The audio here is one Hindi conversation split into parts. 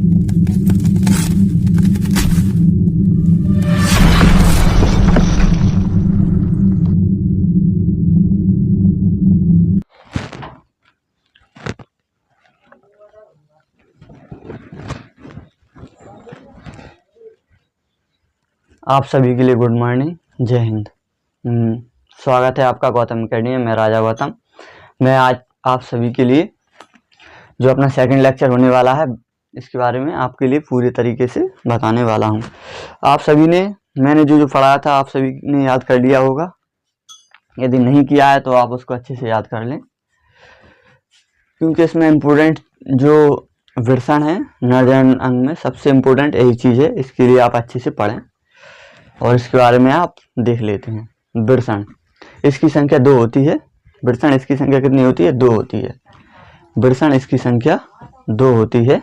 आप सभी के लिए गुड मॉर्निंग, जय हिंद। स्वागत है आपका गौतम अकेडमी में। मैं राजा गौतम। मैं आज आप सभी के लिए जो अपना सेकंड लेक्चर होने वाला है इसके बारे में आपके लिए पूरे तरीके से बताने वाला हूं। आप सभी ने मैंने जो पढ़ाया था आप सभी ने याद कर लिया होगा। यदि नहीं किया है तो आप उसको अच्छे से याद कर लें, क्योंकि इसमें इम्पोर्टेंट जो विर्षण है नर्जन अंग में सबसे इम्पोर्टेंट यही चीज़ है। इसके लिए आप अच्छे से पढ़ें और इसके बारे में आप देख लेते हैं। विर्षण, इसकी संख्या 2 होती है। विर्षण इसकी संख्या कितनी होती है? 2 होती है। विर्षण इसकी संख्या 2 होती है।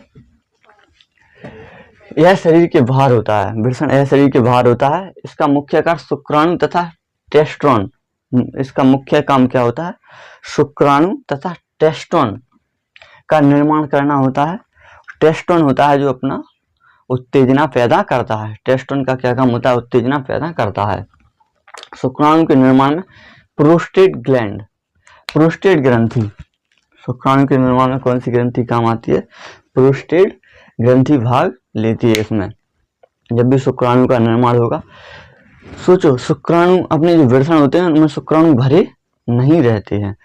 यह शरीर के बाहर होता है। विर्षण यह शरीर के बाहर होता है। इसका मुख्य कार्य शुक्राणु तथा टेस्टोन। इसका मुख्य काम क्या होता है? शुक्राणु तथा टेस्टोन का निर्माण करना होता है। टेस्टोन होता है जो अपना उत्तेजना पैदा करता है। टेस्टोन का क्या काम होता है? उत्तेजना पैदा करता है। शुक्राणु के निर्माण में प्रोस्टेट ग्लैंड, प्रोस्टेट ग्रंथि, शुक्राणु के निर्माण में कौन सी ग्रंथि काम आती है? प्रोस्टेट ग्रंथि भाग लेती है इसमें। जब भी शुक्राणु का निर्माण होगा, सोचो शुक्राणु अपने जो विर्षण होते हैं उनमें शुक्राणु भरे नहीं रहते हैं,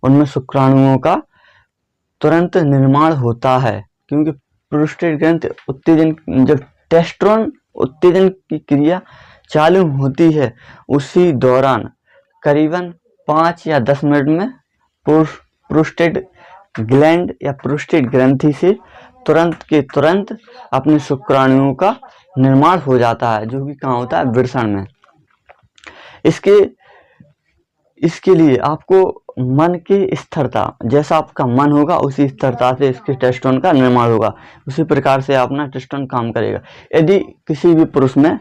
उनमें शुक्राणुओं का तुरंत निर्माण होता है, क्योंकि प्रोस्टेट ग्रंथि उत्तेजन, जब टेस्टोन उत्तेजन की क्रिया चालू होती है उसी दौरान करीबन 5 या 10 मिनट में प्रोस्टेट ग्लैंड या प्रोस्टेट ग्रंथि से तुरंत के तुरंत अपने शुक्राणुओं का निर्माण हो जाता है, जो कि कहाँ होता है? विर्षण में। इसके लिए आपको मन की स्थिरता, जैसा आपका मन होगा उसी स्थिरता से इसके टेस्टोन का निर्माण होगा, उसी प्रकार से अपना टेस्टोन काम करेगा। यदि किसी भी पुरुष में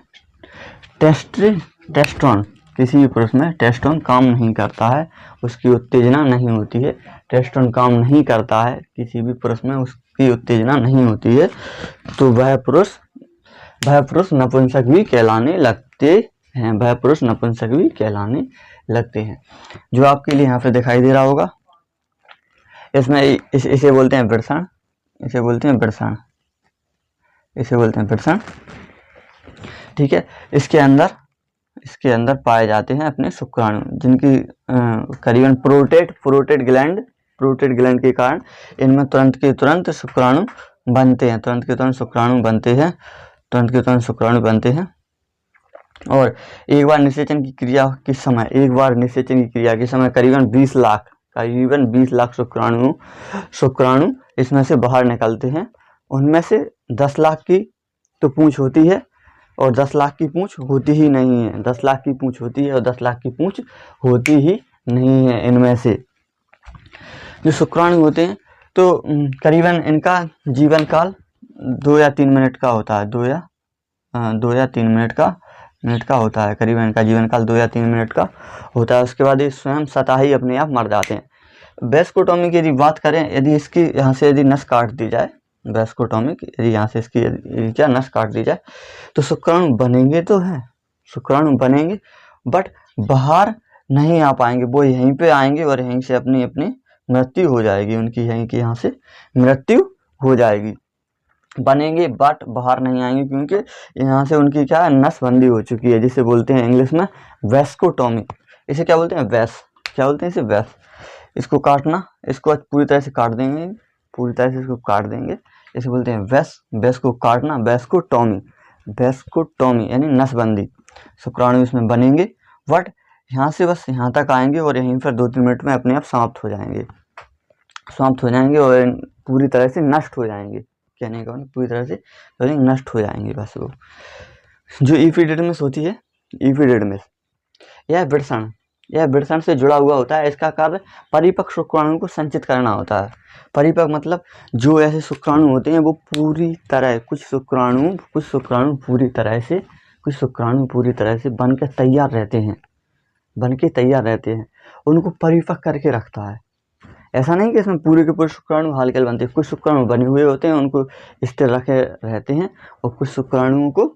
टेस्टोन काम नहीं करता है, उसकी उत्तेजना नहीं होती है, टेस्टोन काम नहीं करता है, किसी भी पुरुष में उसकी उत्तेजना नहीं होती है, तो वह पुरुष नपुंसक भी कहलाने लगते हैं। वह पुरुष नपुंसक भी कहलाने लगते हैं, जो आपके लिए यहाँ पे दिखाई दे रहा होगा। इसमें इसे बोलते हैं विर्षण, इसे बोलते हैं विर्षण। ठीक है। इसके अंदर पाए जाते हैं अपने शुक्राणु, जिनकी करीबन प्रोस्टेट ग्लैंड के कारण इनमें तुरंत के तुरंत शुक्राणु बनते हैं। और एक बार निषेचन की क्रिया के समय करीबन 20 लाख शुक्राणु इसमें से बाहर निकलते हैं। उनमें से 10 लाख की तो पूंछ होती है और 10 लाख की पूंछ होती ही नहीं है। 10 लाख की पूंछ होती है और 10 लाख की पूंछ होती ही नहीं है। इनमें से जो शुक्राणु होते हैं तो करीबन इनका जीवन काल 2 या 3 मिनट का होता है। 2 या 3 मिनट का होता है। करीबन इनका जीवन काल 2 या 3 मिनट का होता है। उसके बाद ये स्वयं स्वतः ही अपने आप मर जाते हैं। वेस्कोटोमी की यदि बात करें, यदि इसकी यहाँ से यदि नस काट दी जाए, वेस्कोटोमी यदि यहाँ से इसकी क्या नस काट दी जाए, तो शुक्राणु बनेंगे बट बाहर नहीं आ पाएंगे। वो यहीं पे आएंगे और यहीं से अपनी मृत्यु हो जाएगी। उनकी यहाँ से मृत्यु हो जाएगी। बनेंगे बट बाहर नहीं आएंगे, क्योंकि यहाँ से उनकी क्या नस बंदी हो चुकी है, जिसे बोलते हैं इंग्लिश में वेस्कोटोमी। इसे क्या बोलते हैं? इसे वेस। इसको काटना, इसको पूरी तरह से काट देंगे, इसको काट देंगे। इसे बोलते हैं वेस को काटना, वेस्कोटोमी यानी नसबंदी। शुक्राणु इसमें बनेंगे बट यहाँ से बस यहाँ तक आएंगे और यहीं पर 2-3 मिनट में अपने आप समाप्त हो जाएंगे और पूरी तरह से नष्ट हो जाएंगे। कहने का पूरी तरह से नष्ट हो जाएंगे बस वो। जो एपिडिडमिस होती है, यह विर्षण से जुड़ा हुआ होता है। इसका कार्य परिपक्व शुक्राणु को संचित करना होता है। परिपक्व मतलब जो ऐसे शुक्राणु होते हैं वो पूरी तरह, कुछ शुक्राणु पूरी तरह से बनकर तैयार रहते हैं, उनको परिपक्व करके रखता है। ऐसा नहीं कि इसमें पूरे के पूरे शुक्राणु हालकेल बनते हैं, कुछ शुक्राणु बने हुए होते हैं, उनको स्थिर रखे रहते हैं, और कुछ शुक्राणुओं को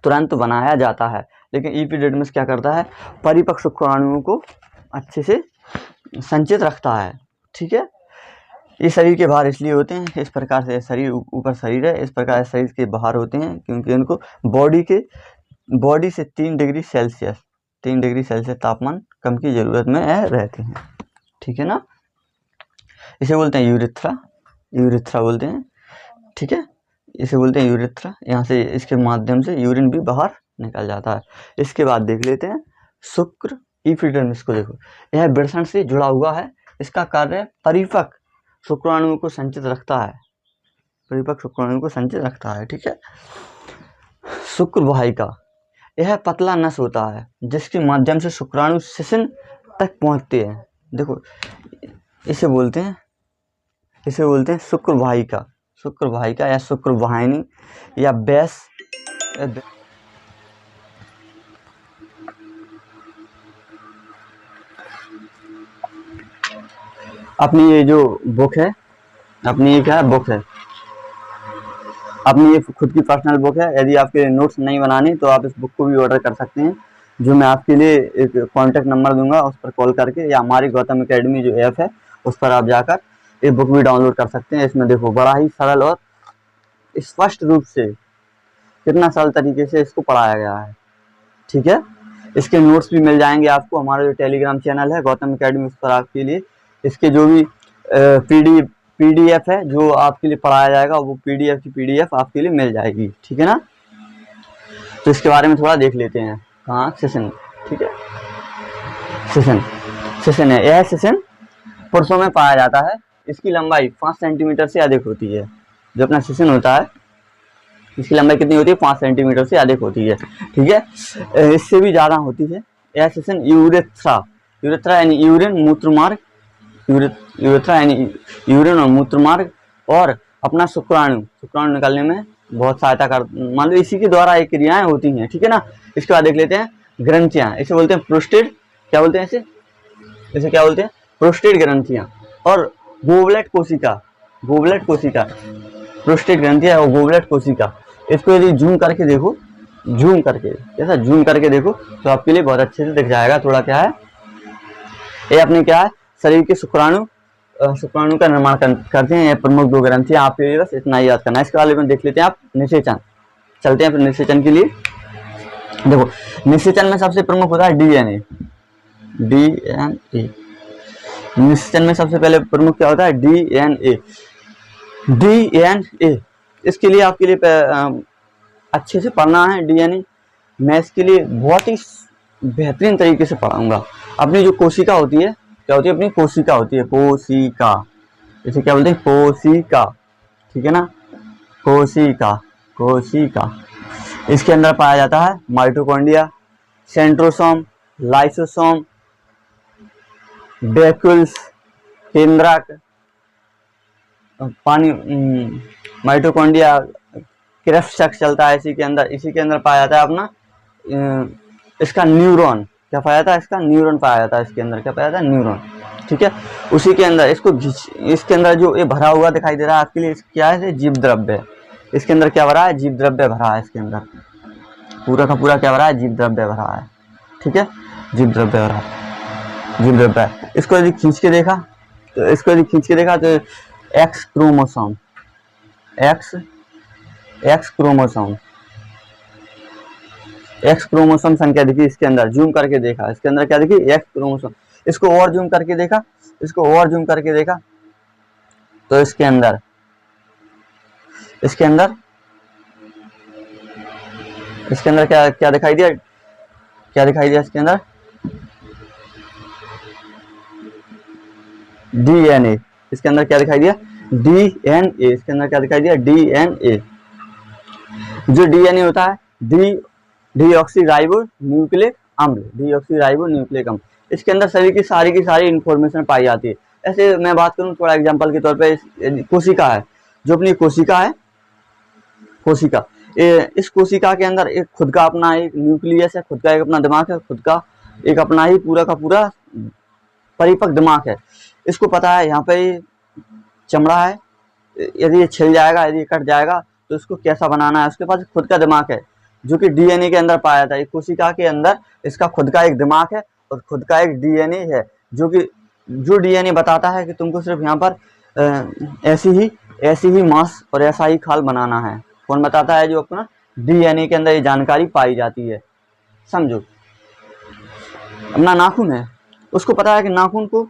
तुरंत बनाया जाता है। लेकिन एपिडिडमिस क्या करता है, परिपक्व शुक्राणुओं को अच्छे से संचित रखता है। ठीक है, ये शरीर के बाहर इसलिए होते हैं, इस प्रकार से शरीर ऊपर शरीर है, इस प्रकार से शरीर के बाहर होते हैं, क्योंकि उनको बॉडी से 3 डिग्री सेल्सियस तापमान कम की जरूरत में रहते हैं। ठीक है ना, इसे बोलते हैं यूरिथ्रा बोलते हैं। ठीक है, इसे बोलते हैं यूरिथ्रा। यहाँ से इसके माध्यम से यूरिन भी बाहर निकल जाता है। इसके बाद देख लेते हैं शुक्र एपिडर्मिस को। देखो, यह वृषण से जुड़ा हुआ है, इसका कार्य परिपक्व शुक्राणुओं को संचित रखता है, ठीक है। शुक्र वाहिका, यह पतला नस होता है जिसके माध्यम से शुक्राणु शिश्न तक पहुंचते हैं। देखो, इसे बोलते हैं शुक्र वाहिका या शुक्र वाहिनी या बैस। अपनी ये जो बुक है, अपनी ये क्या है, बुक है, अपनी ये खुद की पर्सनल बुक है। यदि आपके नोट्स नहीं बनाने तो आप इस बुक को भी ऑर्डर कर सकते हैं, जो मैं आपके लिए एक कॉन्टैक्ट नंबर दूंगा, उस पर कॉल करके, या हमारी गौतम एकेडमी जो ऐप है उस पर आप जाकर ये बुक भी डाउनलोड कर सकते हैं। इसमें देखो, बड़ा ही सरल और स्पष्ट रूप से, कितना सरल तरीके से इसको पढ़ाया गया है। ठीक है, इसके नोट्स भी मिल जाएंगे आपको। हमारा जो टेलीग्राम चैनल है गौतम एकेडमी, उस पर आपके लिए इसके जो भी पीडीएफ है जो आपके लिए पढ़ाया जाएगा, वो पीडीएफ आपके लिए मिल जाएगी। ठीक है ना, तो इसके बारे में थोड़ा देख लेते हैं। हाँ, शिश्न। ठीक है, शिश्न है, यह शिश्न पुरुषों में पाया जाता है। इसकी लंबाई 5 सेंटीमीटर से अधिक होती है। जो अपना शिश्न होता है, इसकी लंबाई कितनी होती है, 5 सेंटीमीटर से अधिक होती है। ठीक है, इससे भी ज़्यादा होती है। यह शिश्न यूरेथ्रा यानी यूरिन और मूत्रमार्ग और अपना शुक्राणु निकालने में बहुत सहायता कर, मान लो इसी के द्वारा एक क्रियाएं होती हैं। ठीक है ना, इसके बाद देख लेते हैं ग्रंथियां। इसे बोलते हैं प्रोस्टेट, क्या बोलते हैं इसे क्या बोलते हैं, प्रोस्टेट ग्रंथियां और गोबलेट कोशिका। प्रोस्टेट ग्रंथियां और गोबलेट कोशिका। इसको यदि जूम करके देखो तो आपके लिए बहुत अच्छे से दिख जाएगा। थोड़ा क्या है, ये अपने क्या है, शरीर के शुक्राणु का निर्माण करते हैं। ये प्रमुख 2 ग्रंथियां, आपके लिए बस इतना ही याद करना है। इसके बारे में देख लेते हैं आप निषेचन। चलते हैं फिर निषेचन के लिए। देखो, निषेचन में सबसे प्रमुख होता है डीएनए। निषेचन में सबसे पहले प्रमुख क्या होता है, डीएनए। इसके लिए आपके लिए अच्छे से पढ़ना है डीएनए। मैं इसके लिए बहुत ही बेहतरीन तरीके से पढ़ाऊंगा। अपनी जो कोशिका होती है, क्या होती है, अपनी कोशिका होती है, कोशिका। इसे क्या बोलते हैं, कोशिका। ठीक है ना, कोशिका। इसके अंदर पाया जाता है माइटोकॉन्ड्रिया, सेंट्रोसोम, लाइसोसोम, वैक्यूल्स, केंद्रक, पानी, माइटोकॉन्ड्रिया, क्रेफ्ट चक्र चलता है इसी के अंदर पाया जाता है अपना इसका न्यूरॉन। क्या पाया जाता है, इसका न्यूरॉन पाया जाता है। इसके अंदर क्या पाया जाता है, न्यूरॉन। ठीक है, उसी के अंदर इसके अंदर जो ये भरा हुआ दिखाई दे रहा है आपके लिए, क्या है, जीव द्रव्य। इसके अंदर क्या भरा है, जीव द्रव्य भरा है। इसके अंदर पूरा का पूरा क्या भरा है, जीव द्रव्य भरा है। ठीक है, जीव द्रव्य। इसको यदि खींच के देखा तो एक्स क्रोमोसोम संख्या देखी। इसके अंदर जूम करके देखा, इसके अंदर क्या देखी, एक्स क्रोमोसोम। इसको और जूम करके देखा तो इसके अंदर क्या दिखाई दिया, इसके अंदर डीएनए। इसके अंदर क्या दिखाई दिया, डीएनए। इसके अंदर क्या दिखाई दिया, डीएनए। जो डीएनए होता है, डीऑक्सीराइबो न्यूक्लिक अम्ल। इसके अंदर शरीर की सारी इंफॉर्मेशन पाई जाती है। ऐसे मैं बात करूं थोड़ा एग्जांपल के तौर पे, कोशिका है, जो अपनी कोशिका है, इस कोशिका के अंदर एक खुद का अपना एक न्यूक्लियस है, खुद का एक अपना दिमाग है, खुद का एक अपना ही पूरा का पूरा परिपक्व दिमाग है। इसको पता है यहाँ पे चमड़ा है, यदि ये छिल जाएगा, यदि ये कट जाएगा तो इसको कैसा बनाना है। उसके पास खुद का दिमाग है जो कि डीएनए के अंदर पाया जाता है। कोशिका के अंदर इसका खुद का एक दिमाग है और खुद का एक डीएनए है, जो डीएनए बताता है कि तुमको सिर्फ यहाँ पर ऐसी ही मांस और ऐसा ही खाल बनाना है। कौन बताता है? जो अपना डीएनए के अंदर ये जानकारी पाई जाती है। समझो, अपना नाखून है, उसको पता है कि नाखून को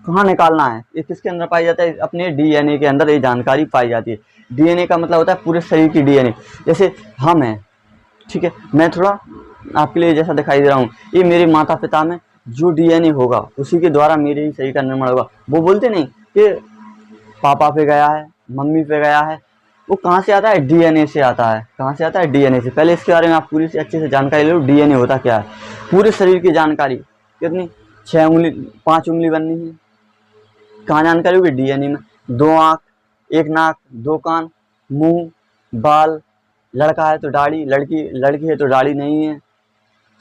कहाँ निकालना है, ये किसके अंदर पाई जाता है? अपने डीएनए के अंदर ये जानकारी पाई जाती है। डीएनए का मतलब होता है पूरे शरीर की डीएनए। जैसे हम हैं, ठीक है, मैं थोड़ा आपके लिए जैसा दिखाई दे रहा हूँ, ये मेरे माता पिता में जो डीएनए होगा उसी के द्वारा मेरे ही शरीर का निर्माण होगा। वो बोलते नहीं कि पापा पे गया है, मम्मी पे गया है, वो कहाँ से आता है? डीएनए से आता है। कहाँ से आता है? डीएनए से। पहले इसके बारे में आप पूरी अच्छे से जानकारी लो, डीएनए होता क्या है। पूरे शरीर की जानकारी, कितनी? 6 उंगली, 5 उंगली बननी है, कहाँ जानकारी होगी? डीएनए में। 2 आँख, 1 नाक, 2 कान, मुंह, बाल, लड़का है तो दाढ़ी, लड़की है तो दाढ़ी नहीं है।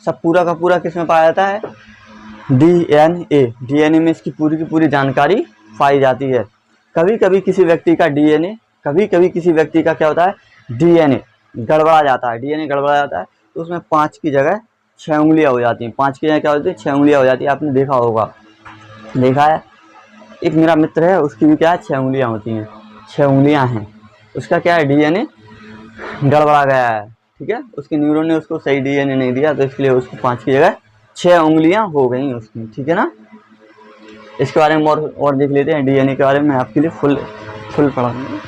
सब पूरा का पूरा किस में पाया जाता है? डीएनए में इसकी पूरी की पूरी जानकारी पाई जाती है। कभी कभी किसी व्यक्ति का क्या होता है? डीएनए गड़बड़ा जाता है, तो उसमें 5 की जगह 6 उंगलियां हो जाती हैं। 5 की जगह क्या होती है? 6 उंगलियां हो जाती है। आपने देखा होगा, देखा है। एक मेरा मित्र है, उसकी भी क्या है? 6 उंगलियां होती हैं, 6 उंगलियां हैं। उसका क्या है? डीएनए गड़बड़ा गया है, ठीक है, उसके न्यूरॉन ने उसको सही डीएनए नहीं दिया, तो इसके लिए उसको 5 की जगह 6 उंगलियां हो गई उसकी, ठीक है ना। इसके बारे में और देख लेते हैं। डीएनए के बारे में आपके लिए फुल पढ़ाऊंगा।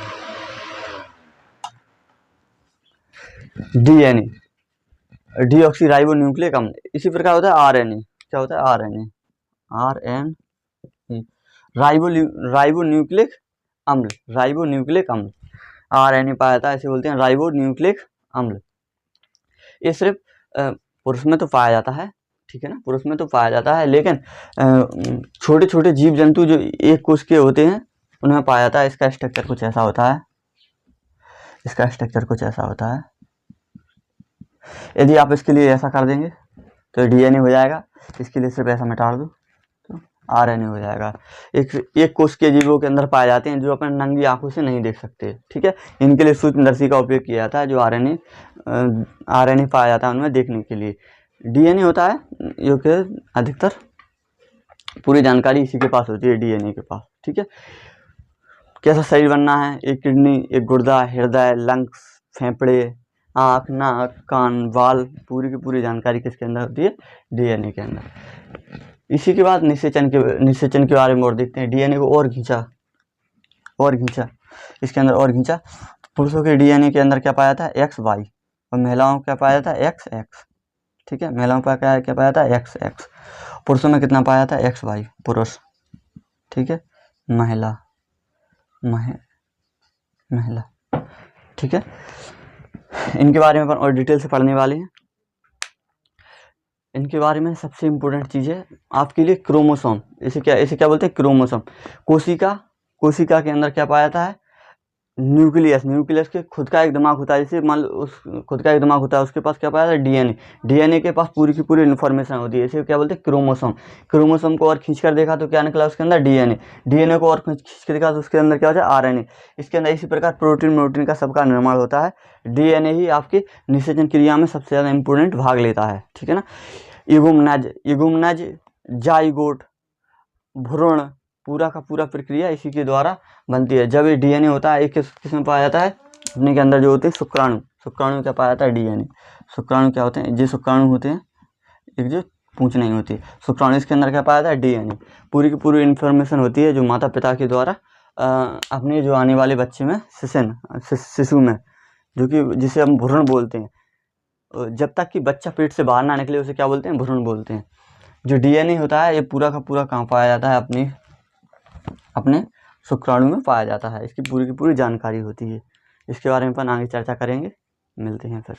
डीएनए डीऑक्सीराइबो न्यूक्लिक अम्ल। इसी प्रकार होता है आरएनए। क्या होता है? आरएनए, राइबो न्यूक्लिक अम्ल। आरएनए पाया जाता है, इसे बोलते हैं राइबो न्यूक्लिक अम्ल। ये सिर्फ पुरुष में तो पाया जाता है, ठीक है ना, पुरुष में तो पाया जाता है, लेकिन छोटे छोटे जीव जंतु जो एक कोश के होते हैं उनमें पाया जाता है। इसका स्ट्रक्चर कुछ ऐसा होता है। यदि आप इसके लिए ऐसा कर देंगे तो डीएनए हो जाएगा। इसके लिए सिर्फ ऐसा मिटा दो तो आरएनए हो जाएगा। एक कोश के जीवों के अंदर पाए जाते हैं जो अपने नंगी आंखों से नहीं देख सकते, ठीक है। इनके लिए सूक्ष्मदर्शी का उपयोग किया जाता है, जो आरएनए पाया जाता है उनमें देखने के लिए। डीएनए होता है जो कि अधिकतर पूरी जानकारी इसी के पास होती है, डीएनए के पास, ठीक है। कैसा शरीर बनना है? एक किडनी, एक गुर्दा, हृदय, लंग्स, फेफड़े, आँख, नाक, कान, बाल, पूरी की पूरी जानकारी किसके अंदर होती है? डीएनए के अंदर। इसी के बाद निषेचन के बारे में और देखते हैं। डीएनए को और खींचा, इसके अंदर और खींचा। पुरुषों के डीएनए के अंदर क्या पाया था? XY, और महिलाओं क्या पाया था? XX, ठीक है। महिलाओं का क्या पाया था? XX। पुरुषों में कितना पाया था? XY पुरुष, ठीक है। महिला, ठीक है। इनके बारे में अपन और डिटेल से पढ़ने वाले हैं। इनके बारे में सबसे इम्पोर्टेंट चीज़ है आपके लिए क्रोमोसोम। इसे क्या बोलते हैं? क्रोमोसोम। कोशिका के अंदर क्या पाया जाता है? न्यूक्लियस के खुद का एक दिमाग होता है। जैसे मान लो खुद का एक दिमाग होता है, उसके पास क्या पाया जाता है? डीएनए के पास पूरी की पूरी इन्फॉर्मेशन होती है। इसे क्या बोलते हैं? क्रोमोसोम को और खींच कर देखा तो क्या निकला उसके अंदर? डीएनए को और खींच कर देखा तो उसके अंदर क्या होता है? आरएनए। इसके अंदर इसी प्रकार प्रोटीन का सबका निर्माण होता है। डीएनए ही आपकी निषेचन क्रिया में सबसे ज़्यादा इंपोर्टेंट भाग लेता है, ठीक है ना। इगुमनज, जाइगोट, भ्रूण, पूरा का पूरा प्रक्रिया इसी के द्वारा बनती है। जब ये डीएनए होता है, एक किस में पाया जाता है? अपने के अंदर जो होते हैं शुक्राणु क्या पाया जाता है? डीएनए। शुक्राणु क्या होते हैं? जो शुक्राणु होते हैं, एक जो पूंछ नहीं होती, शुक्राणु, इसके अंदर क्या पाया जाता है? डीएनए। पूरी की पूरी इन्फॉर्मेशन होती है जो माता पिता के द्वारा अपने जो आने वाले बच्चे में शिशु में, जो कि जिसे हम भ्रूण बोलते हैं, जब तक कि बच्चा पेट से बाहर ना निकले उसे क्या बोलते हैं? भ्रूण बोलते हैं। जो डीएनए होता है ये पूरा का पूरा कहाँ पाया जाता है? अपने शुक्राणु में पाया जाता है। इसकी पूरी की पूरी जानकारी होती है। इसके बारे में अपन आगे चर्चा करेंगे। मिलते हैं फिर।